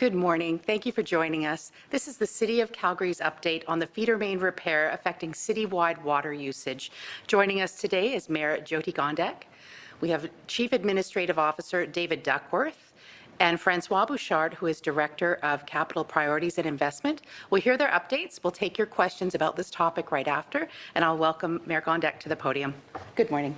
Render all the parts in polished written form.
Good morning. Thank you for joining us. This is the City of Calgary's update on the feeder main repair affecting citywide water usage. Joining us today is Mayor Jyoti Gondek. We have Chief Administrative Officer David Duckworth and Francois Bouchard, who is Director of Capital Priorities and Investment. We'll hear their updates. We'll take your questions about this topic right after, and I'll welcome Mayor Gondek to the podium. Good morning.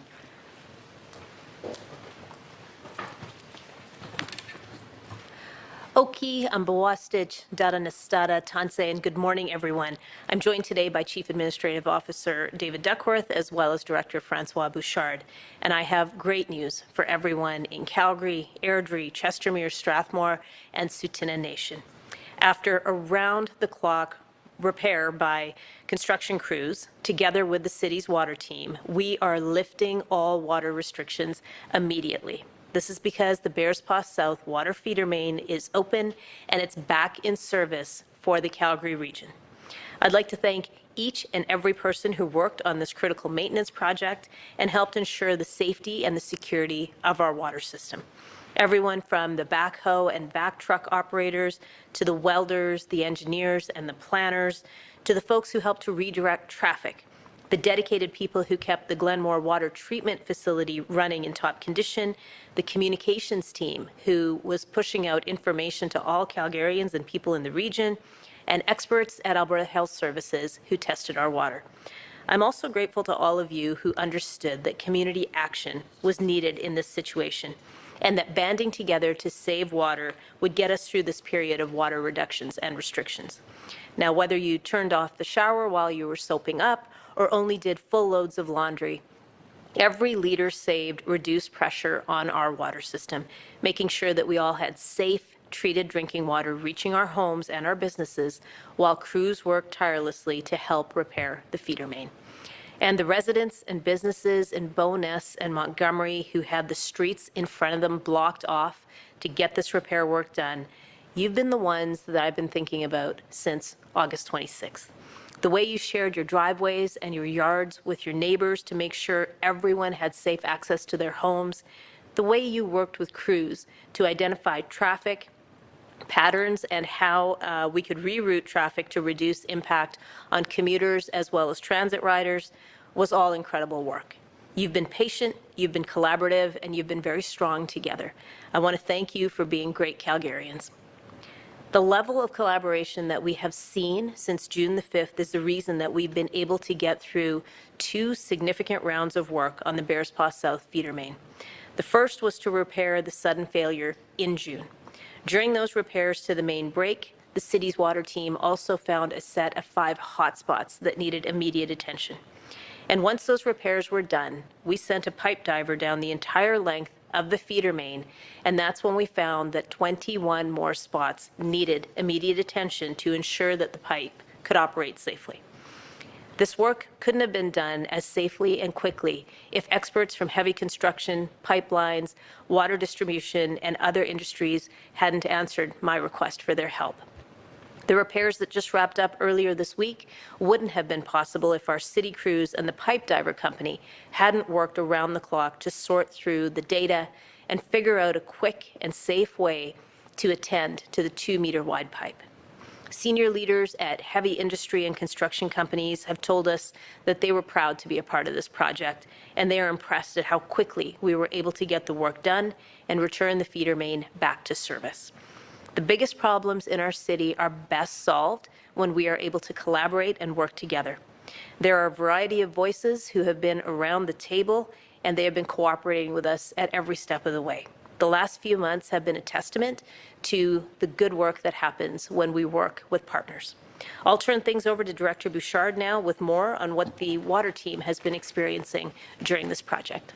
Oki, Ambawastich, Dadanastada, Tanse, and good morning, everyone. I'm joined today by Chief Administrative Officer David Duckworth, as well as Director Francois Bouchard. And I have great news for everyone in Calgary, Airdrie, Chestermere, Strathmore, and Tsuut'ina Nation. After around-the-clock repair by construction crews, together with the city's water team, we are lifting all water restrictions immediately. This is because the Bearspaw South water feeder main is open and it's back in service for the Calgary region. I'd like to thank each and every person who worked on this critical maintenance project and helped ensure the safety and the security of our water system. Everyone from the backhoe and vac truck operators to the welders, the engineers, and the planners, to the folks who helped to redirect traffic, the dedicated people who kept the Glenmore Water Treatment Facility running in top condition, the communications team who was pushing out information to all Calgarians and people in the region, and experts at Alberta Health Services who tested our water. I'm also grateful to all of you who understood that community action was needed in this situation and that banding together to save water would get us through this period of water reductions and restrictions. Now, whether you turned off the shower while you were soaping up or only did full loads of laundry, every liter saved reduced pressure on our water system, making sure that we all had safe, treated drinking water reaching our homes and our businesses while crews worked tirelessly to help repair the feeder main. And the residents and businesses in Bowness and Montgomery who had the streets in front of them blocked off to get this repair work done, you've been the ones that I've been thinking about since August 26th. The way you shared your driveways and your yards with your neighbors to make sure everyone had safe access to their homes, the way you worked with crews to identify traffic patterns and how we could reroute traffic to reduce impact on commuters as well as transit riders was all incredible work. You've been patient, you've been collaborative, and you've been very strong together. I want to thank you for being great Calgarians. The level of collaboration that we have seen since June the 5th is the reason that we've been able to get through 2 significant rounds of work on the Bearspaw South feeder main. The first was to repair the sudden failure in June. During those repairs to the main break, the city's water team also found a set of 5 hotspots that needed immediate attention. And once those repairs were done, we sent a pipe diver down the entire length of the feeder main, and that's when we found that 21 more spots needed immediate attention to ensure that the pipe could operate safely. This work couldn't have been done as safely and quickly if experts from heavy construction, pipelines, water distribution, and other industries hadn't answered my request for their help. The repairs that just wrapped up earlier this week wouldn't have been possible if our city crews and the pipe diver company hadn't worked around the clock to sort through the data and figure out a quick and safe way to attend to the 2-meter wide pipe. Senior leaders at heavy industry and construction companies have told us that they were proud to be a part of this project, and they are impressed at how quickly we were able to get the work done and return the feeder main back to service. The biggest problems in our city are best solved when we are able to collaborate and work together. There are a variety of voices who have been around the table, and they have been cooperating with us at every step of the way. The last few months have been a testament to the good work that happens when we work with partners. I'll turn things over to Director Bouchard now with more on what the water team has been experiencing during this project.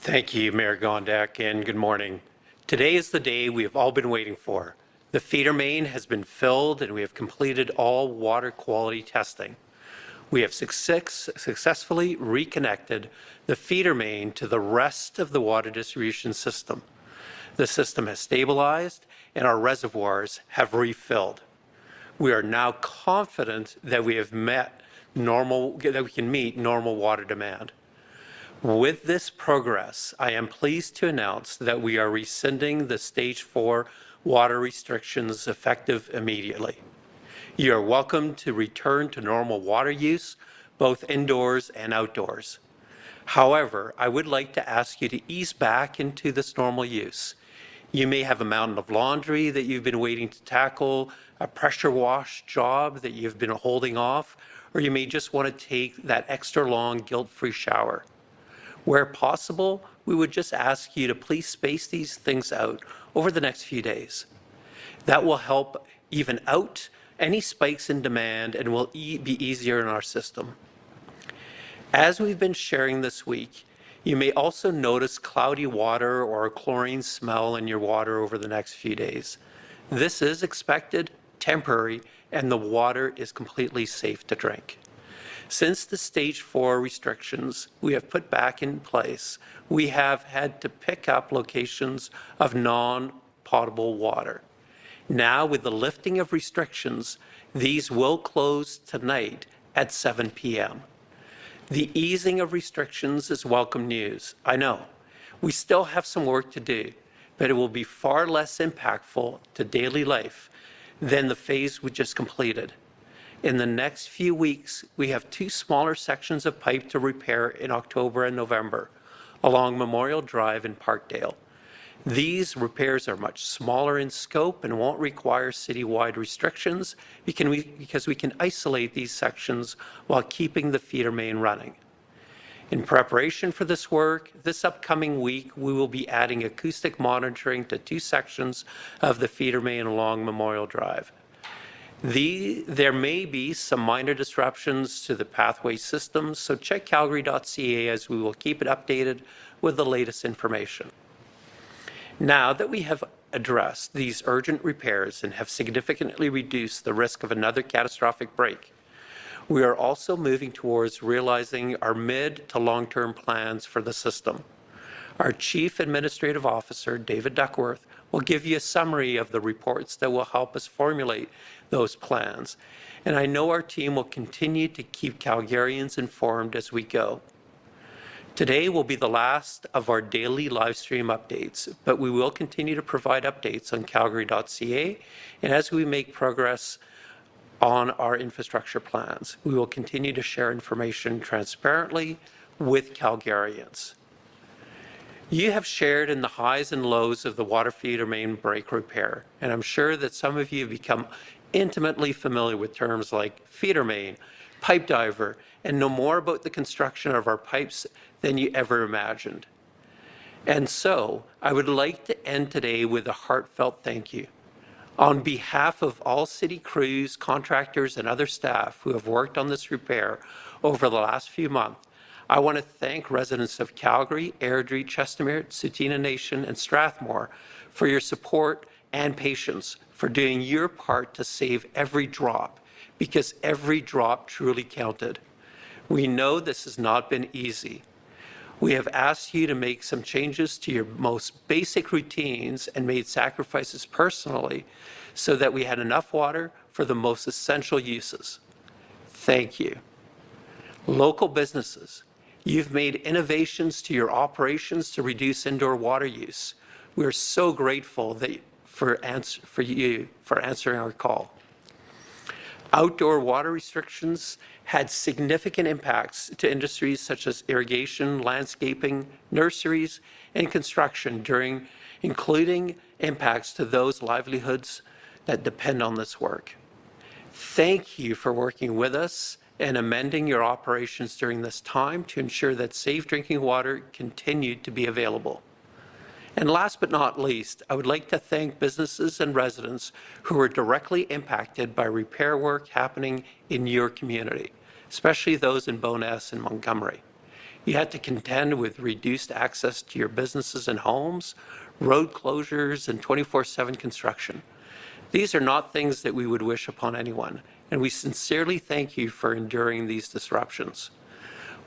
Thank you, Mayor Gondek, and good morning. Today is the day we have all been waiting for. The feeder main has been filled and we have completed all water quality testing. We have successfully reconnected the feeder main to the rest of the water distribution system. The system has stabilized and our reservoirs have refilled. We are now confident that we can meet normal water demand. With this progress, I am pleased to announce that we are rescinding the Stage 4 water restrictions effective immediately. You are welcome to return to normal water use, both indoors and outdoors. However, I would like to ask you to ease back into this normal use. You may have a mountain of laundry that you've been waiting to tackle, a pressure wash job that you've been holding off, or you may just want to take that extra long guilt-free shower. Where possible, we would just ask you to please space these things out over the next few days. That will help even out any spikes in demand and will be easier in our system. As we've been sharing this week, you may also notice cloudy water or a chlorine smell in your water over the next few days. This is expected, temporary, and the water is completely safe to drink. Since the Stage 4 restrictions we have put back in place, we have had to pick up locations of non-potable water. Now, with the lifting of restrictions, these will close tonight at 7 p.m. The easing of restrictions is welcome news. I know. We still have some work to do, but it will be far less impactful to daily life than the phase we just completed. In the next few weeks, we have 2 smaller sections of pipe to repair in October and November along Memorial Drive in Parkdale. These repairs are much smaller in scope and won't require citywide restrictions because we can isolate these sections while keeping the feeder main running. In preparation for this work, this upcoming week, we will be adding acoustic monitoring to 2 sections of the feeder main along Memorial Drive. There may be some minor disruptions to the pathway systems, so check calgary.ca as we will keep it updated with the latest information. Now that we have addressed these urgent repairs and have significantly reduced the risk of another catastrophic break, we are also moving towards realizing our mid to long-term plans for the system. Our Chief Administrative Officer, David Duckworth, will give you a summary of the reports that will help us formulate those plans. And I know our team will continue to keep Calgarians informed as we go. Today will be the last of our daily live stream updates, but we will continue to provide updates on calgary.ca, and as we make progress on our infrastructure plans, we will continue to share information transparently with Calgarians. You have shared in the highs and lows of the water feeder main break repair, and I'm sure that some of you have become intimately familiar with terms like feeder main, pipe diver, and know more about the construction of our pipes than you ever imagined. And so, I would like to end today with a heartfelt thank you. On behalf of all city crews, contractors, and other staff who have worked on this repair over the last few months, I want to thank residents of Calgary, Airdrie, Chestermere, Tsuut'ina Nation, and Strathmore for your support and patience, for doing your part to save every drop, because every drop truly counted. We know this has not been easy. We have asked you to make some changes to your most basic routines and made sacrifices personally so that we had enough water for the most essential uses. Thank you. Local businesses, you've made innovations to your operations to reduce indoor water use. We are so grateful for answering our call. Outdoor water restrictions had significant impacts to industries such as irrigation, landscaping, nurseries, and construction, including impacts to those livelihoods that depend on this work. Thank you for working with us and amending your operations during this time to ensure that safe drinking water continued to be available. And last but not least, I would like to thank businesses and residents who were directly impacted by repair work happening in your community, especially those in Bowness and Montgomery. You had to contend with reduced access to your businesses and homes, road closures, and 24/7 construction. These are not things that we would wish upon anyone, and we sincerely thank you for enduring these disruptions.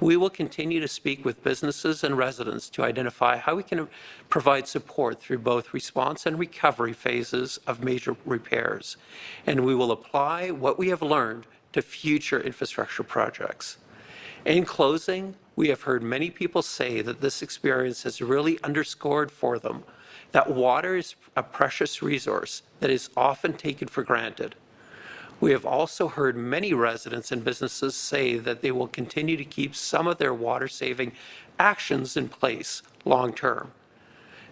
We will continue to speak with businesses and residents to identify how we can provide support through both response and recovery phases of major repairs, and we will apply what we have learned to future infrastructure projects. In closing, we have heard many people say that this experience has really underscored for them that water is a precious resource that is often taken for granted. We have also heard many residents and businesses say that they will continue to keep some of their water-saving actions in place long-term.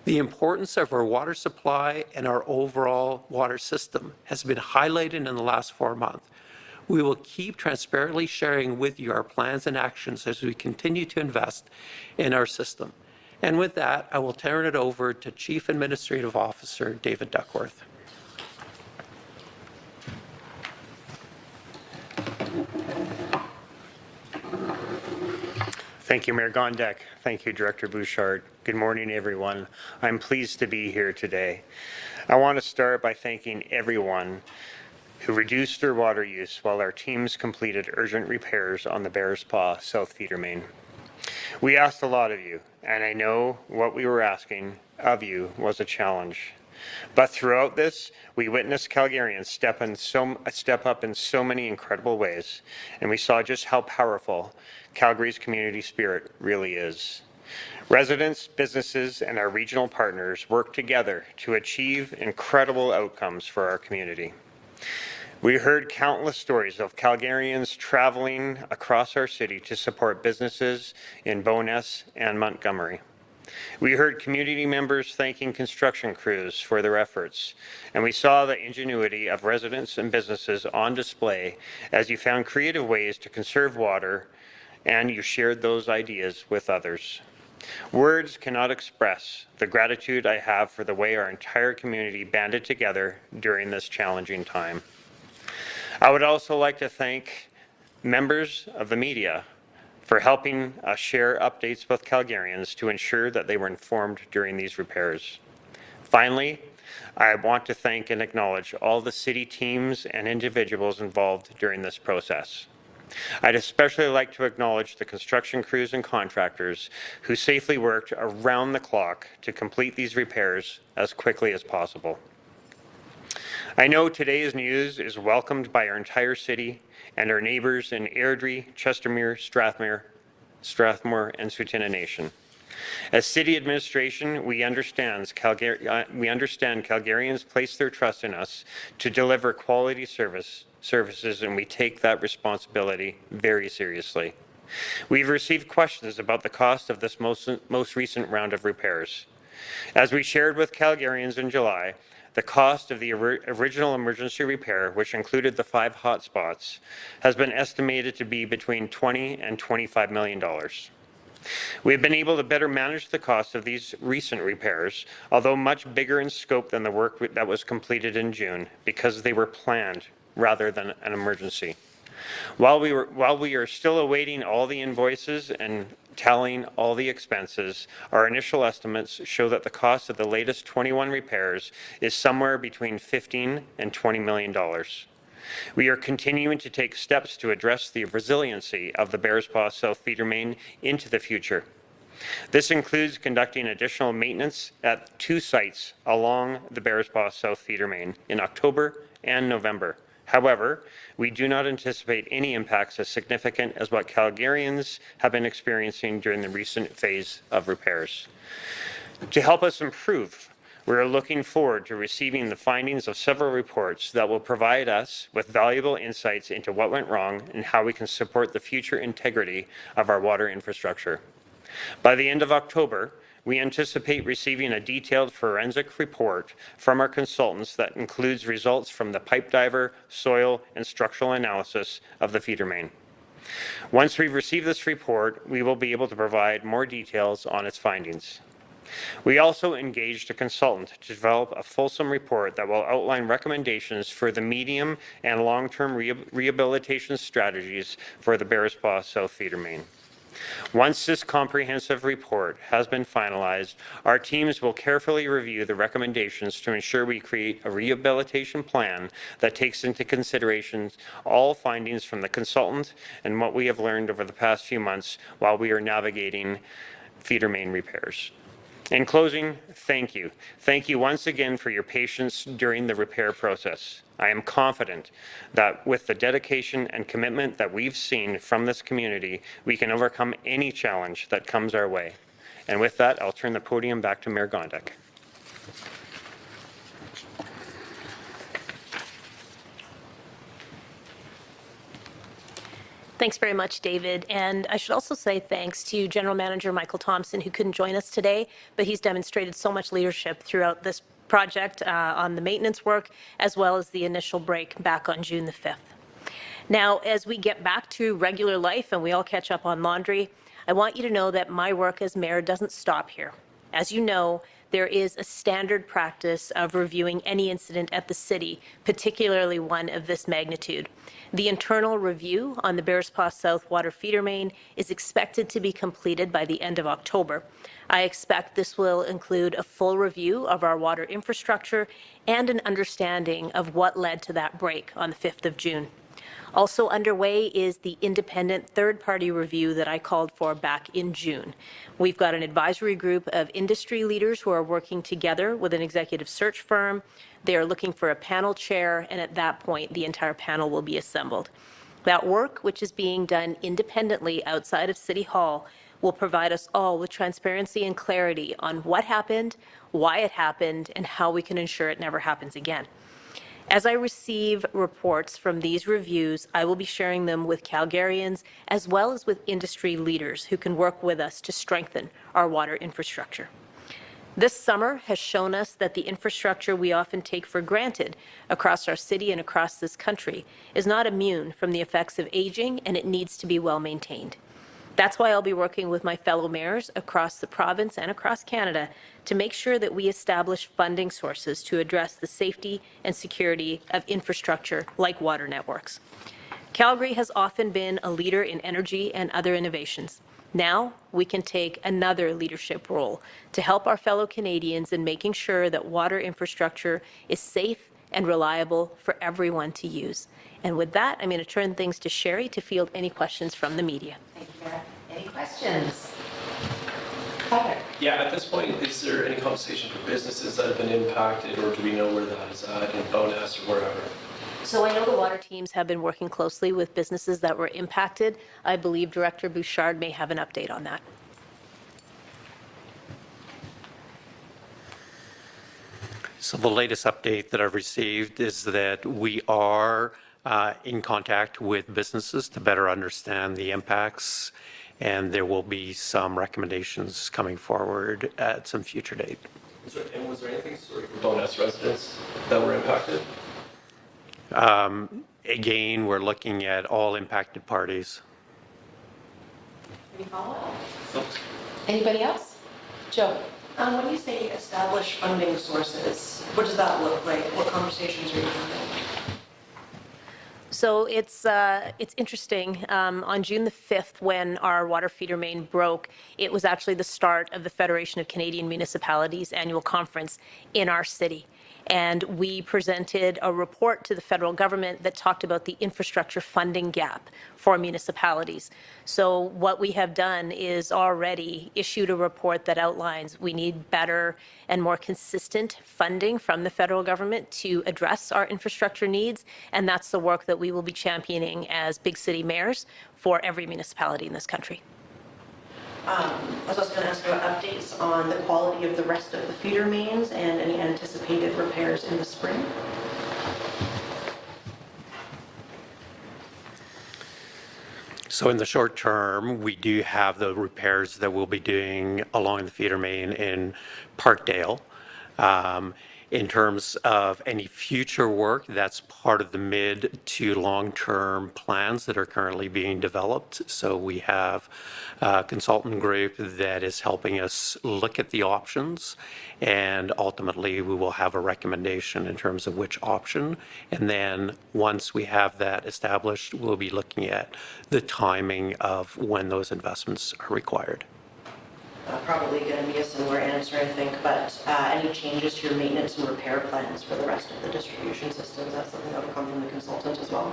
The importance of our water supply and our overall water system has been highlighted in the last 4 months. We will keep transparently sharing with you our plans and actions as we continue to invest in our system. And with that, I will turn it over to Chief Administrative Officer David Duckworth. Thank you, Mayor Gondek. Thank you, Director Bouchard. Good morning, everyone. I'm pleased to be here today. I want to start by thanking everyone who reduced their water use while our teams completed urgent repairs on the Bearspaw South Feeder Main. We asked a lot of you, and I know what we were asking of you was a challenge. But throughout this, we witnessed Calgarians step up in so many incredible ways, and we saw just how powerful Calgary's community spirit really is. Residents, businesses, and our regional partners work together to achieve incredible outcomes for our community. We heard countless stories of Calgarians traveling across our city to support businesses in Bowness and Montgomery. We heard community members thanking construction crews for their efforts, and we saw the ingenuity of residents and businesses on display as you found creative ways to conserve water and you shared those ideas with others. Words cannot express the gratitude I have for the way our entire community banded together during this challenging time. I would also like to thank members of the media for helping us share updates with Calgarians to ensure that they were informed during these repairs. Finally, I want to thank and acknowledge all the city teams and individuals involved during this process. I'd especially like to acknowledge the construction crews and contractors who safely worked around the clock to complete these repairs as quickly as possible. I know today's news is welcomed by our entire city and our neighbours in Airdrie, Chestermere, Strathmore, and Tsuut'ina Nation. As city administration, we understand Calgarians place their trust in us to deliver quality services, and we take that responsibility very seriously. We've received questions about the cost of this most recent round of repairs. As we shared with Calgarians in July, the cost of the original emergency repair, which included the 5 hotspots, has been estimated to be between $20 and $25 million. We have been able to better manage the cost of these recent repairs, although much bigger in scope than the work that was completed in June, because they were planned rather than an emergency. While we are still awaiting all the invoices and tallying all the expenses, our initial estimates show that the cost of the latest 21 repairs is somewhere between $15 and $20 million. We are continuing to take steps to address the resiliency of the Bearspaw South Feeder Main into the future. This includes conducting additional maintenance at 2 sites along the Bearspaw South Feeder Main in October and November. However, we do not anticipate any impacts as significant as what Calgarians have been experiencing during the recent phase of repairs. To help us improve, we are looking forward to receiving the findings of several reports that will provide us with valuable insights into what went wrong and how we can support the future integrity of our water infrastructure. By the end of October, we anticipate receiving a detailed forensic report from our consultants that includes results from the pipe diver, soil, and structural analysis of the feeder main. Once we receive this report, we will be able to provide more details on its findings. We also engaged a consultant to develop a fulsome report that will outline recommendations for the medium and long-term rehabilitation strategies for the Bearspaw South Feeder Main. Once this comprehensive report has been finalized, our teams will carefully review the recommendations to ensure we create a rehabilitation plan that takes into consideration all findings from the consultant and what we have learned over the past few months while we are navigating feeder main repairs. In closing, thank you. Thank you once again for your patience during the repair process. I am confident that with the dedication and commitment that we've seen from this community, we can overcome any challenge that comes our way. And with that, I'll turn the podium back to Mayor Gondek. Thanks very much, David. And I should also say thanks to General Manager Michael Thompson, who couldn't join us today, but he's demonstrated so much leadership throughout this project on the maintenance work, as well as the initial break back on June the 5th. Now, as we get back to regular life and we all catch up on laundry, I want you to know that my work as mayor doesn't stop here. As you know, there is a standard practice of reviewing any incident at the city, particularly one of this magnitude. The internal review on the Bearspaw South water feeder main is expected to be completed by the end of October. I expect this will include a full review of our water infrastructure and an understanding of what led to that break on the 5th of June. Also underway is the independent third-party review that I called for back in June. We've got an advisory group of industry leaders who are working together with an executive search firm. They are looking for a panel chair, and at that point, the entire panel will be assembled. That work, which is being done independently outside of City Hall, will provide us all with transparency and clarity on what happened, why it happened, and how we can ensure it never happens again. As I receive reports from these reviews, I will be sharing them with Calgarians as well as with industry leaders who can work with us to strengthen our water infrastructure. This summer has shown us that the infrastructure we often take for granted across our city and across this country is not immune from the effects of aging, and it needs to be well maintained. That's why I'll be working with my fellow mayors across the province and across Canada to make sure that we establish funding sources to address the safety and security of infrastructure like water networks. Calgary has often been a leader in energy and other innovations. Now we can take another leadership role to help our fellow Canadians in making sure that water infrastructure is safe and reliable for everyone to use. And with that, I'm going to turn things to Sherry to field any questions from the media. Thank you, Mayor. Any questions? Tyler? Yeah, at this point, is there any compensation for businesses that have been impacted, or do we know where that is at in Bowness or wherever? So I know the water teams have been working closely with businesses that were impacted. I believe Director Bouchard may have an update on that. So the latest update that I've received is that we are in contact with businesses to better understand the impacts, and there will be some recommendations coming forward at some future date. And was there anything for Bowness residents that were impacted? Again, we're looking at all impacted parties. Any follow-up? Anybody else? Joe? When you say establish funding sources, what does that look like? What conversations are you having? So it's interesting. On June the 5th, when our water feeder main broke, it was actually the start of the Federation of Canadian Municipalities annual conference in our city. And we presented a report to the federal government that talked about the infrastructure funding gap for municipalities. So what we have done is already issued a report that outlines we need better and more consistent funding from the federal government to address our infrastructure needs. And that's the work that we will be championing as big city mayors for every municipality in this country. I was also going to ask about updates on the quality of the rest of the feeder mains and any anticipated repairs in the spring. So in the short term, we do have the repairs that we'll be doing along the feeder main in Parkdale. In terms of any future work, that's part of the mid to long-term plans that are currently being developed. So we have a consultant group that is helping us look at the options, and ultimately we will have a recommendation in terms of which option. And then once we have that established, we'll be looking at the timing of when those investments are required. Probably going to be a similar answer, I think, but any changes to your maintenance and repair plans for the rest of the distribution systems, that's something that will come from the consultant as well.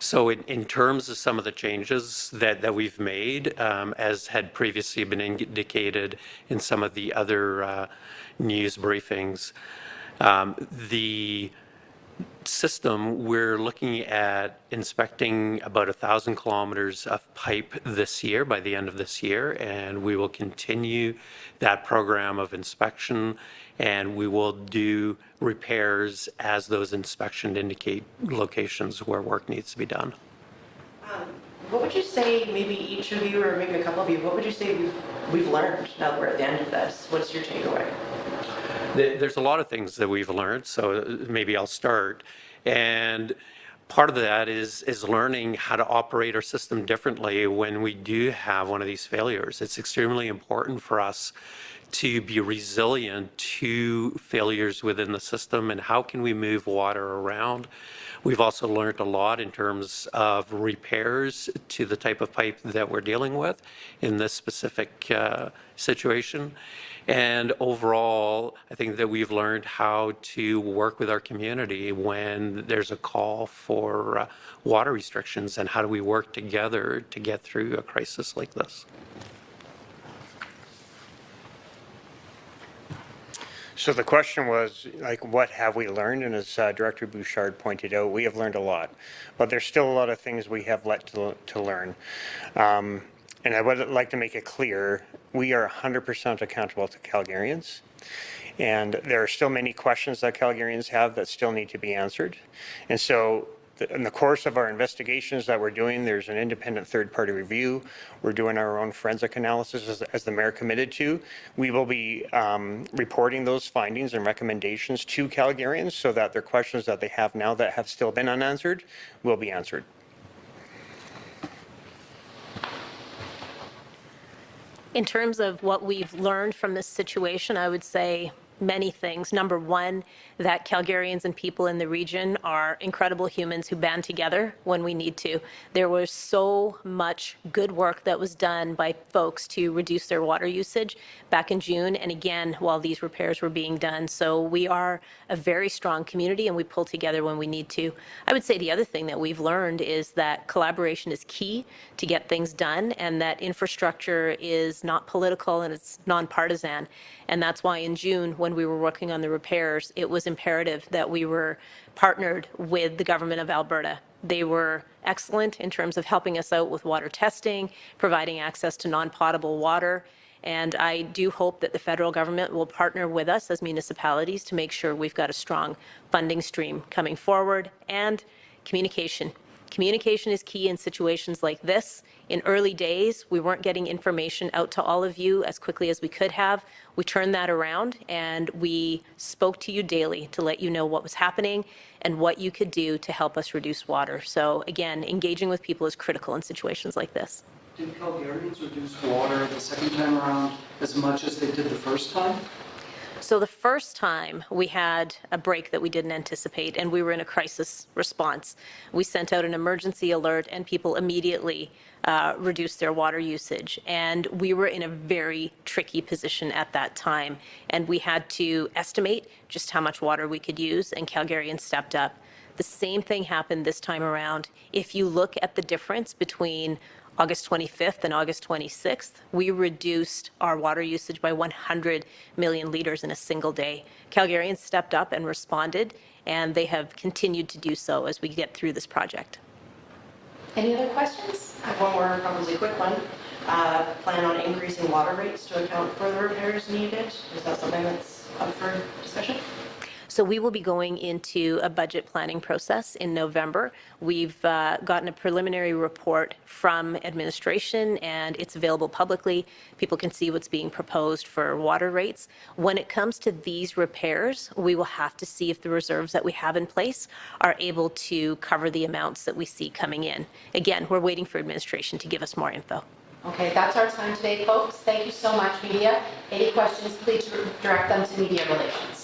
So in terms of some of the changes that we've made, as had previously been indicated in some of the other news briefings, the system, we're looking at inspecting about 1,000 kilometers of pipe this year, by the end of this year, and we will continue that program of inspection, and we will do repairs as those inspections indicate locations where work needs to be done. What would you say, maybe each of you or maybe a couple of you, what would you say we've learned now that we're at the end of this? What's your takeaway? There's a lot of things that we've learned, so maybe I'll start. And part of that is learning how to operate our system differently when we do have one of these failures. It's extremely important for us to be resilient to failures within the system, and how can we move water around. We've also learned a lot in terms of repairs to the type of pipe that we're dealing with in this specific situation. And overall, I think that we've learned how to work with our community when there's a call for water restrictions, and how do we work together to get through a crisis like this. So the question was, like, what have we learned? And as Director Bouchard pointed out, we have learned a lot, but there's still a lot of things we have left to learn. And I would like to make it clear, we are 100% accountable to Calgarians. And there are still many questions that Calgarians have that still need to be answered. And so in the course of our investigations that we're doing, there's an independent third-party review. We're doing our own forensic analysis as the mayor committed to. We will be reporting those findings and recommendations to Calgarians so that their questions that they have now that have still been unanswered will be answered. In terms of what we've learned from this situation, I would say many things. Number one, that Calgarians and people in the region are incredible humans who band together when we need to. There was so much good work that was done by folks to reduce their water usage back in June and again while these repairs were being done. So we are a very strong community and we pull together when we need to. I would say the other thing that we've learned is that collaboration is key to get things done, and that infrastructure is not political and it's nonpartisan. And that's why in June, when we were working on the repairs, it was imperative that we were partnered with the government of Alberta. They were excellent in terms of helping us out with water testing, providing access to non-potable water. And I do hope that the federal government will partner with us as municipalities to make sure we've got a strong funding stream coming forward. And communication. Communication is key in situations like this. In early days, we weren't getting information out to all of you as quickly as we could have. We turned that around and we spoke to you daily to let you know what was happening and what you could do to help us reduce water. So again, engaging with people is critical in situations like this. Did Calgarians reduce water the second time around as much as they did the first time? So the first time we had a break that we didn't anticipate and we were in a crisis response. We sent out an emergency alert and people immediately reduced their water usage. And we were in a very tricky position at that time. And we had to estimate just how much water we could use, and Calgarians stepped up. The same thing happened this time around. If you look at the difference between August 25th and August 26th, we reduced our water usage by 100 million liters in a single day. Calgarians stepped up and responded, and they have continued to do so as we get through this project. Any other questions? I have one more, probably quick one. Plan on increasing water rates to account for the repairs needed? Is that something that's up for discussion? So we will be going into a budget planning process in November. We've gotten a preliminary report from administration and it's available publicly. People can see what's being proposed for water rates. When it comes to these repairs, we will have to see if the reserves that we have in place are able to cover the amounts that we see coming in. Again, we're waiting for administration to give us more info. Okay, that's our time today, folks. Thank you so much, media. Any questions, please direct them to Media Relations.